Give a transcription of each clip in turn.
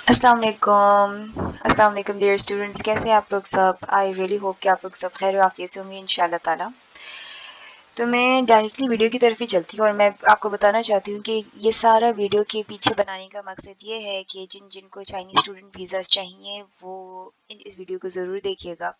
अस्सलाम वालेकुम dear students, कैसे हैं आप लोग सब। आई रियली होप कि आप लोग सब खैर आफियत से होंगे इंशाल्लाह ताला। तो मैं डायरेक्टली वीडियो की तरफ ही चलती हूँ और मैं आपको बताना चाहती हूँ कि ये सारा वीडियो के पीछे बनाने का मकसद ये है कि जिनको चाइनीज़ स्टूडेंट वीज़ाज़ चाहिए वो इस वीडियो को ज़रूर देखिएगा।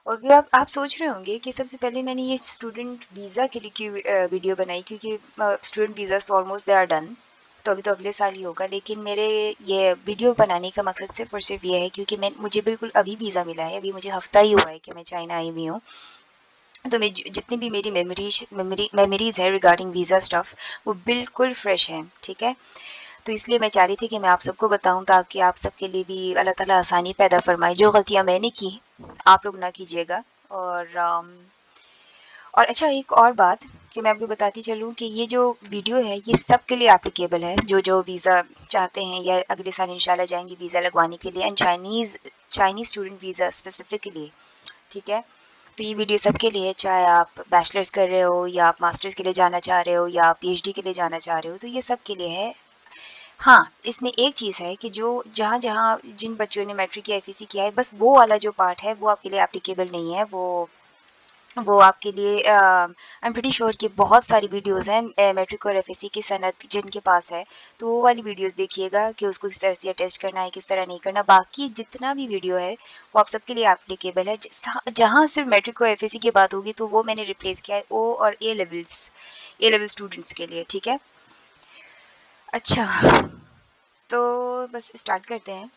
और फिर आप सोच रहे होंगे कि सबसे पहले मैंने ये स्टूडेंट वीज़ा के लिए क्यों वीडियो बनाई, क्योंकि स्टूडेंट वीज़ा तो ऑलमोस्ट दे आर डन, तो अभी तो अगले साल ही होगा। लेकिन मेरे ये वीडियो बनाने का मकसद सिर्फ और सिर्फ ये है क्योंकि मुझे बिल्कुल अभी वीज़ा मिला है, अभी मुझे हफ्ता ही हुआ है कि मैं चाइना आई हुई हूँ। तो मैं जितनी भी मेरी मेमोरीज़ है रिगार्डिंग वीज़ा स्टफ़ वो बिल्कुल फ्रेश है, ठीक है। तो इसलिए मैं चाह रही थी कि मैं आप सबको बताऊं ताकि आप सबके लिए भी अल्लाह ताला आसानी पैदा फरमाए। जो गलतियां मैंने की आप लोग ना कीजिएगा। और अच्छा, एक और बात कि मैं आपको बताती चलूँ कि ये जो वीडियो है ये सब के लिए एप्लीकेबल है, जो जो वीज़ा चाहते हैं या अगले साल इंशाल्लाह जाएंगे वीज़ा लगवाने के लिए, and Chinese student visa specifically, ठीक है। तो ये वीडियो सबके लिए है, चाहे आप बैचलर्स कर रहे हो या आप मास्टर्स के लिए जाना चाह रहे हो या आप पीएचडी के लिए जाना चाह रहे हो, तो ये सब के लिए है। हाँ, इसमें एक चीज़ है कि जो जहाँ-जहाँ जिन बच्चों ने मैट्रिक या एफईसी किया है, बस वो वाला जो पार्ट है वो आपके लिए एप्लीकेबल नहीं है। वो आपके लिए आई एम प्रीटी श्योर कि बहुत सारी वीडियोज़ हैं मैट्रिक और एफएससी की सनद जिनके पास है, तो वो वाली वीडियोज़ देखिएगा कि उसको किस तरह से टेस्ट करना है, किस तरह नहीं करना। बाकी जितना भी वीडियो है वो आप सबके लिए एप्लीकेबल है। जहाँ सिर्फ मैट्रिक और एफएससी की बात होगी तो वो मैंने रिप्लेस किया है ओ और ए लेवल स्टूडेंट्स के लिए, ठीक है। अच्छा, तो बस स्टार्ट करते हैं।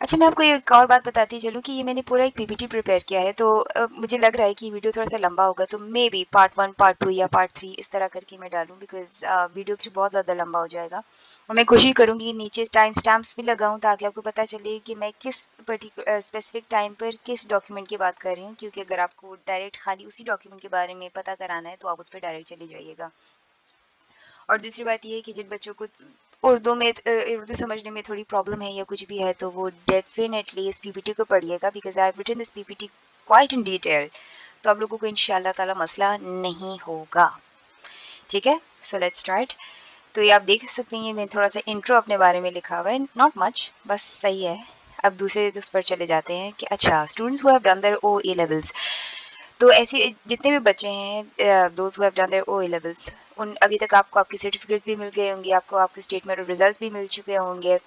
अच्छा, मैं आपको एक और बात बताती चलूँ कि ये मैंने पूरा एक पीपीटी प्रिपेयर किया है, तो मुझे लग रहा है कि ये वीडियो थोड़ा-सा लंबा होगा, तो मे बी पार्ट 1, पार्ट 2 या पार्ट 3 इस तरह करके मैं डालूँ, बिकॉज़ वीडियो फिर बहुत ज़्यादा लंबा हो जाएगा। और मैं कोशिश करूँगी कि नीचे टाइम स्टैम्प्स भी लगाऊँ ताकि आपको पता चले कि मैं किस स्पेसिफिक टाइम पर किस डॉक्यूमेंट की बात कर रही हूँ, क्योंकि अगर आपको डायरेक्ट खाली उसी डॉक्यूमेंट के बारे में पता कराना है, तो आप उस पे डायरेक्ट चले जाइएगा। और दूसरी बात ये है कि जिन बच्चों को उर्दू समझने में थोड़ी प्रॉब्लम है या कुछ भी है, तो वो डेफिनेटली इस पीपीटी को पढ़िएगा, because I have written this PPT quite in detail. तो आप लोगों को इंशाल्लाह ताला मसला नहीं होगा, ठीक है। So let's start. तो ये आप देख सकते हैं, मैं थोड़ा सा इंट्रो अपने बारे में लिखा हुआ है, नॉट मच, बस सही है। अब दूसरे उस पर चले जाते हैं कि अच्छा, students who have done their O A levels. तो ऐसे जितने भी बच्चे हैं दोस्त who have done their O A levels, उन अभी तक आपको आपके सर्टिफिकेट्स भी मिल गए होंगे, आपको आपके स्टेटमेंट ऑफ रिजल्ट्स भी मिल चुके होंगे,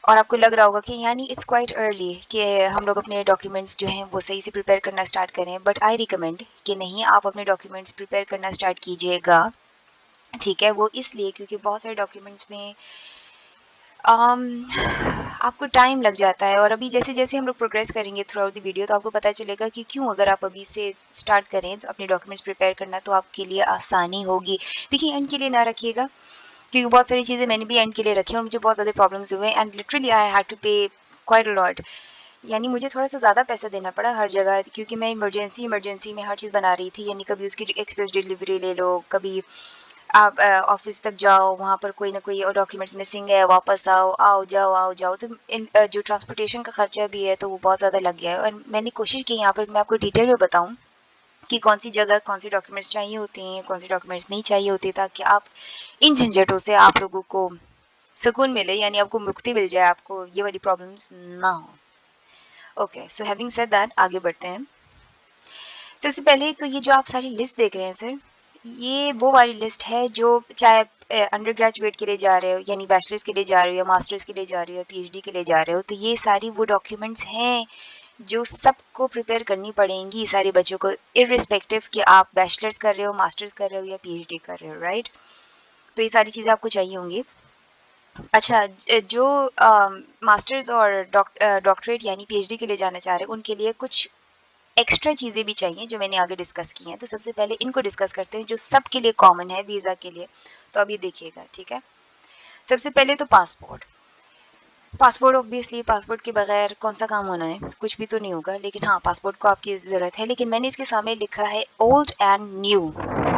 और आपको लग रहा होगा कि यानी इट्स क्वाइट अर्ली कि हम लोग अपने डॉक्यूमेंट्स जो हैं वो सही से प्रिपेयर करना स्टार्ट करें। बट आई रिकमेंड कि नहीं, आप अपने डॉक्यूमेंट्स प्रिपेयर करना स्टार्ट कीजिएगा, ठीक है। वो इसलिए क्योंकि बहुत सारे डॉक्यूमेंट्स में अम, आपको टाइम लग जाता है, और अभी जैसे जैसे हम लोग प्रोग्रेस करेंगे थ्रू आउट द वीडियो तो आपको पता चलेगा कि क्यों अगर आप अभी से स्टार्ट करें तो अपने डॉक्यूमेंट्स प्रिपेयर करना तो आपके लिए आसानी होगी। देखिए, एंड के लिए ना रखिएगा, क्योंकि बहुत सारी चीज़ें मैंने भी एंड के लिए रखी और मुझे बहुत ज़्यादा प्रॉब्लम्स हुए, and literally I had to pay quite a lot. यानी मुझे थोड़ा-सा ज़्यादा पैसा देना पड़ा हर जगह, क्योंकि मैं इमरजेंसी में हर चीज़ बना रही थी। यानी कभी उसकी एक्सप्रेस डिलीवरी ले लो, कभी आप ऑफ़िस तक जाओ, वहाँ पर कोई ना कोई डॉक्यूमेंट्स मिसिंग है, वापस आओ, आओ जाओ। तो जो ट्रांसपोर्टेशन का खर्चा भी है तो वो बहुत ज़्यादा लग गया है, और मैंने कोशिश की यहाँ पर मैं आपको डिटेल में बताऊँ कि कौन-सी जगह कौन-से डॉक्यूमेंट्स चाहिए होते हैं, कौन-से डॉक्यूमेंट्स नहीं चाहिए होते, ताकि आप इन झंझटों से आप लोगों को सुकून मिले, यानी आपको मुक्ति मिल जाए, आपको ये वाली प्रॉब्लम्स ना हो। Okay, so having said that आगे बढ़ते हैं। सबसे पहले तो ये जो आप सारी लिस्ट देख रहे हैं सर, ये वो वाली लिस्ट है जो चाहे अंडर ग्रेजुएट के लिए जा रहे हो, यानी बैचलर्स के लिए जा रहे हो या मास्टर्स के लिए जा रहे हो या पीएचडी के लिए जा रहे हो, तो ये सारी वो डॉक्यूमेंट्स हैं जो सबको प्रिपेयर करनी पड़ेंगी सारे बच्चों को, इररिस्पेक्टिव कि आप बैचलर्स कर रहे हो, मास्टर्स कर रहे हो या पीएचडी कर रहे हो, राइट। तो ये सारी चीज़ें आपको चाहिए होंगी। अच्छा, जो मास्टर्स और डॉक्टरेट यानी पीएचडी के लिए जाना चाह रहे हैं उनके लिए कुछ एक्स्ट्रा चीज़ें भी चाहिए जो मैंने आगे डिस्कस की हैं। तो सबसे पहले इनको डिस्कस करते हैं जो सबके लिए कॉमन है वीज़ा के लिए। तो अब ये देखिएगा, ठीक है। सबसे पहले तो पासपोर्ट। पासपोर्ट ऑब्वियसली, पासपोर्ट के बगैर कौन सा काम होना है, कुछ भी तो नहीं होगा। लेकिन हाँ, पासपोर्ट को आपकी ज़रूरत है, लेकिन मैंने इसके सामने लिखा है ओल्ड एंड न्यू।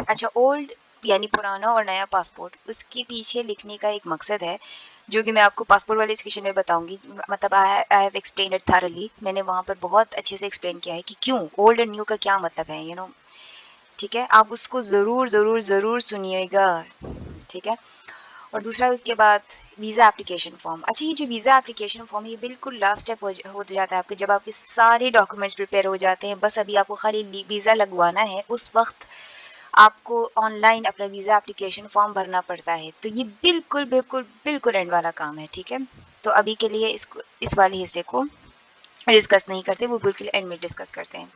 अच्छा, ओल्ड यानी पुराना और नया पासपोर्ट, उसके पीछे लिखने का एक मकसद है जो कि मैं आपको पासपोर्ट वाले सेक्शन में बताऊंगी। मतलब I have explained it thoroughly, मैंने वहाँ पर बहुत अच्छे से एक्सप्लेन किया है कि क्यों ओल्ड एंड न्यू का क्या मतलब है, ठीक है। आप उसको ज़रूर ज़रूर ज़रूर सुनिएगा, ठीक है। और दूसरा उसके बाद वीज़ा एप्लीकेशन फॉर्म। अच्छा, ये जो वीज़ा एप्लीकेशन फॉर्म है ये बिल्कुल लास्ट स्टेप हो जाता है आपके, जब आपके सारे डॉक्यूमेंट्स प्रिपेयर हो जाते हैं, बस अभी आपको खाली वीज़ा लगवाना है, उस वक्त आपको ऑनलाइन अपना वीज़ा एप्लीकेशन फॉर्म भरना पड़ता है। तो ये बिल्कुल बिल्कुल बिल्कुल एंड वाला काम है, ठीक है। तो अभी के लिए इसको, इस वाले हिस्से को डिस्कस नहीं करते, वो बिल्कुल एंड में डिस्कस करते हैं।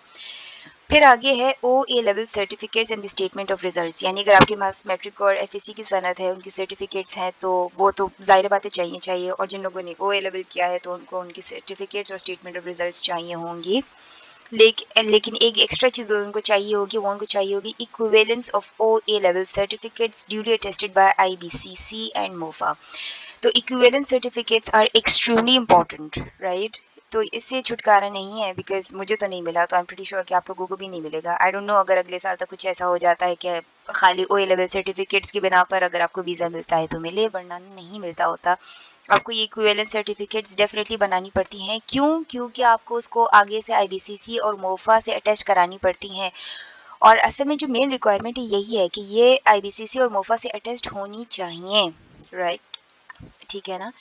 फिर आगे है O A level certificates and the statement of results, यानी अगर आपके पास मैट्रिक और एफएससी की सनद है, उनकी सर्टिफिकेट्स हैं, तो वो तो ज़ाहिर बातें चाहिए, और जिन लोगों ने ओ ए लेवल किया है तो उनको उनकी सर्टिफिकेट्स और स्टेटमेंट ऑफ रिजल्ट्स चाहिए होंगी। लेकिन एक एक्स्ट्रा चीज़ उनको चाहिए होगी, वो उनको चाहिए होगी equivalence of O A level certificates duly attested by IBCC and MOFA. तो equivalence certificates are extremely important, right. तो इससे छुटकारा नहीं है, बिकॉज मुझे तो नहीं मिला, तो आई एम प्रीटी श्योर कि आप लोगों को भी नहीं मिलेगा। आई डोंट नो अगर अगले साल तक कुछ ऐसा हो जाता है कि खाली ओ ए लेवल सर्टिफिकेट्स की बिना पर अगर आपको वीज़ा मिलता है तो मिले, वरना नहीं मिलता होता। आपको ये इक्विवेलेंस सर्टिफिकेट्स डेफिनेटली बनानी पड़ती हैं। क्यों? क्योंकि आपको उसको आगे से आईबीसीसी और मोफा से अटैच करानी पड़ती हैं, और असल में जो मेन रिक्वायरमेंट है यही है कि ये आईबीसीसी और मोफा से अटैच्ड होनी चाहिए, राइट, ठीक है ना।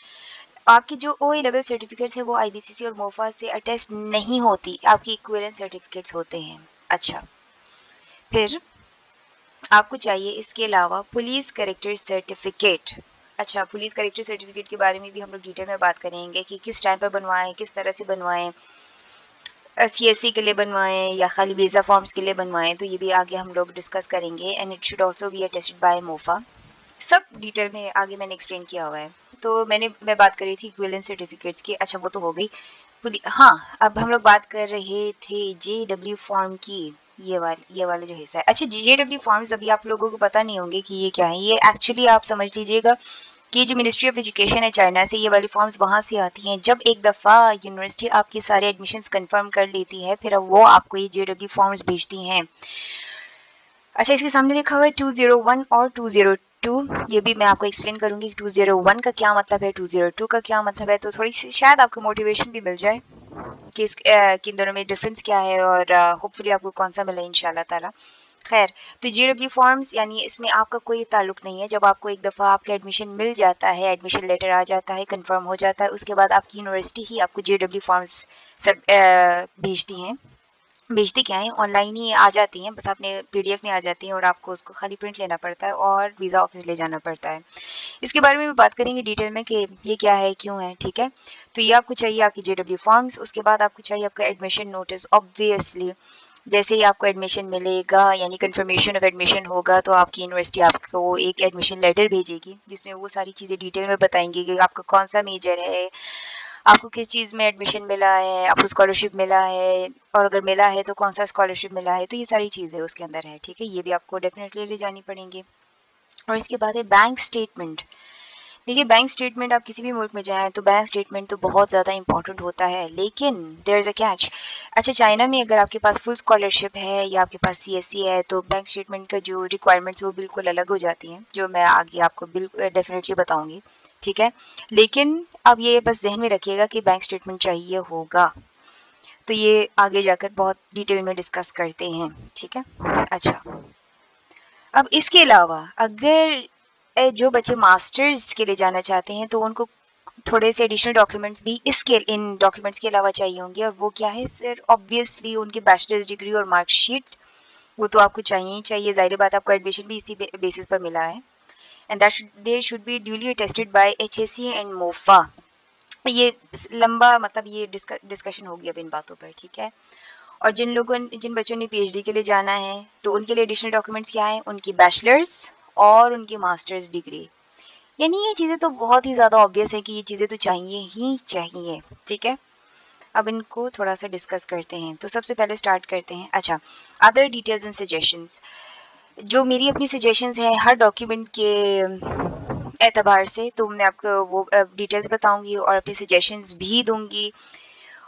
आपकी जो ओ ए लेवल सर्टिफिकेट्स है वो आईबीसीसी और मोफा से अटैच्ड नहीं होती, आपकी इक्विवेलेंस सर्टिफिकेट्स होते हैं। अच्छा, फिर आपको चाहिए इसके अलावा पुलिस कैरेक्टर सर्टिफिकेट। अच्छा, पुलिस कैरेक्टर सर्टिफिकेट के बारे में भी हम लोग डिटेल में बात करेंगे कि किस टाइम पर बनवाएं, किस तरह से बनवाएं, सीएससी के लिए बनवाएं या खाली वीज़ा फॉर्म्स के लिए बनवाएं, तो ये भी आगे हम लोग डिस्कस करेंगे। And it should also be attested bye MOFA. सब डिटेल में आगे मैंने एक्सप्लेन किया हुआ है। तो मैं बात कर रही थी इक्विवेलेंस सर्टिफिकेट्स की। अच्छा, वो तो हो गई। हाँ, अब हम लोग बात कर रहे थे जेडब्ल्यू फॉर्म की, ये वाला जो हिस्सा है। अच्छा, जेडब्ल्यू फॉर्म्स अभी आप लोगों को पता नहीं होंगे कि ये क्या है। ये एक्चुअली आप समझ लीजिएगा कि जो मिनिस्ट्री ऑफ एजुकेशन है चाइना से, ये वाली फॉर्म्स वहाँ से आती हैं। जब एक दफ़ा यूनिवर्सिटी आपके सारे एडमिशन्स कंफर्म कर लेती है, फिर अब वो आपको ये जेडब्ल्यू फॉर्म्स भेजती हैं। अच्छा, इसके सामने लिखा हुआ है 201 और 202। ये भी मैं आपको एक्सप्लेन करूंगी कि 201 का क्या मतलब है, 202 का क्या मतलब है, तो थोड़ी सी शायद आपको मोटिवेशन भी मिल जाए कि किन दोनों में डिफरेंस क्या है, और होपफुली आपको कौन सा मिले इंशाल्लाह ताला। खैर, तो जेडब्ल्यू फॉर्म्स यानी इसमें आपका कोई ताल्लुक नहीं है। जब आपको एक दफ़ा आपका एडमिशन मिल जाता है, एडमिशन लेटर आ जाता है, कंफर्म हो जाता है, उसके बाद आपकी यूनिवर्सिटी ही आपको जेडब्ल्यू फॉर्म्स सब भेजती हैं। भेजती क्या है, ऑनलाइन ही आ जाती हैं, बस आपने पीडीएफ में आ जाती हैं, और आपको उसको खाली प्रिंट लेना पड़ता है और वीज़ा ऑफिस ले जाना पड़ता है। इसके बारे में भी बात करेंगे डिटेल में कि ये क्या है, क्यों है, ठीक है। तो ये आपको चाहिए आपकी जेडब्ल्यू फॉर्म्स। उसके बाद आपको चाहिए आपका एडमिशन नोटिस। ऑब्वियसली जैसे ही आपको एडमिशन मिलेगा, यानी कंफर्मेशन ऑफ एडमिशन होगा, तो आपकी यूनिवर्सिटी आपको एक एडमिशन लेटर भेजेगी, जिसमें वो सारी चीज़ें डिटेल में बताएंगी कि आपका कौन सा मेजर है, आपको किस चीज़ में एडमिशन मिला है, आपको स्कॉलरशिप मिला है, और अगर मिला है तो कौन सा स्कॉलरशिप मिला है। तो ये सारी चीज़ें उसके अंदर है, ठीक है। ये भी आपको डेफिनेटली ले जानी पड़ेंगी। और इसके बाद है बैंक स्टेटमेंट। देखिए, बैंक स्टेटमेंट आप किसी भी मुल्क में जाएँ तो बैंक स्टेटमेंट तो बहुत ज़्यादा इंपॉर्टेंट होता है, लेकिन देयर इज़ अ कैच। अच्छा, चाइना में अगर आपके पास फुल स्कॉलरशिप है या आपके पास सीएससी है, तो बैंक स्टेटमेंट का जो रिक्वायरमेंट्स वो बिल्कुल अलग हो जाती हैं, जो मैं आगे आपको बिल्कुल डेफिनेटली बताऊंगी, ठीक है। लेकिन अब ये बस ज़हन में रखिएगा कि बैंक स्टेटमेंट चाहिए होगा, तो ये आगे जाकर बहुत डिटेल में डिस्कस करते हैं, ठीक है। अच्छा, अब इसके अलावा अगर जो बच्चे मास्टर्स के लिए जाना चाहते हैं, तो उनको थोड़े से एडिशनल डॉक्यूमेंट्स भी इन डॉक्यूमेंट्स के अलावा चाहिए होंगे, और वो क्या है सर? ऑब्वियसली उनकी बैचलर्स डिग्री और मार्कशीट, वो तो आपको चाहिए ही चाहिए। ज़ाहिर बात, आपको एडमिशन भी इसी बेसिस पर मिला है। And that they should be duly attested bye HSC and MOFA. ये लंबा मतलब ये डिस्कशन होगी अब इन बातों पर, ठीक है। और जिन बच्चों ने पीएचडी के लिए जाना है, तो उनके लिए एडिशनल डॉक्यूमेंट्स क्या है? उनकी बैचलर्स और उनकी मास्टर्स डिग्री। यानी ये चीज़ें तो बहुत ही ज़्यादा ऑब्वियस है कि ये चीज़ें तो चाहिए ही चाहिए, ठीक है। अब इनको थोड़ा सा डिस्कस करते हैं। तो सबसे पहले स्टार्ट करते हैं। अच्छा, अदर डिटेल्स एंड सजेशंस। जो मेरी अपनी सजेशंस हैं हर डॉक्यूमेंट के एतबार से, तो मैं आपको वो डिटेल्स बताऊंगी और अपनी सजेशंस भी दूंगी,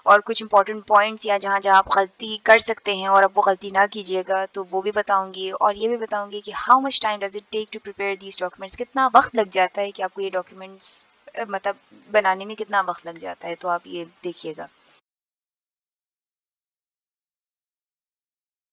और कुछ इंपॉर्टेंट पॉइंट्स या जहाँ जहाँ आप गलती कर सकते हैं और आप वो गलती ना कीजिएगा, तो वो भी बताऊंगी। और ये भी बताऊंगी कि how much time does it take to prepare these documents. कितना वक्त लग जाता है कि आपको ये डॉक्यूमेंट्स मतलब बनाने में कितना वक्त लग जाता है, तो आप ये देखिएगा।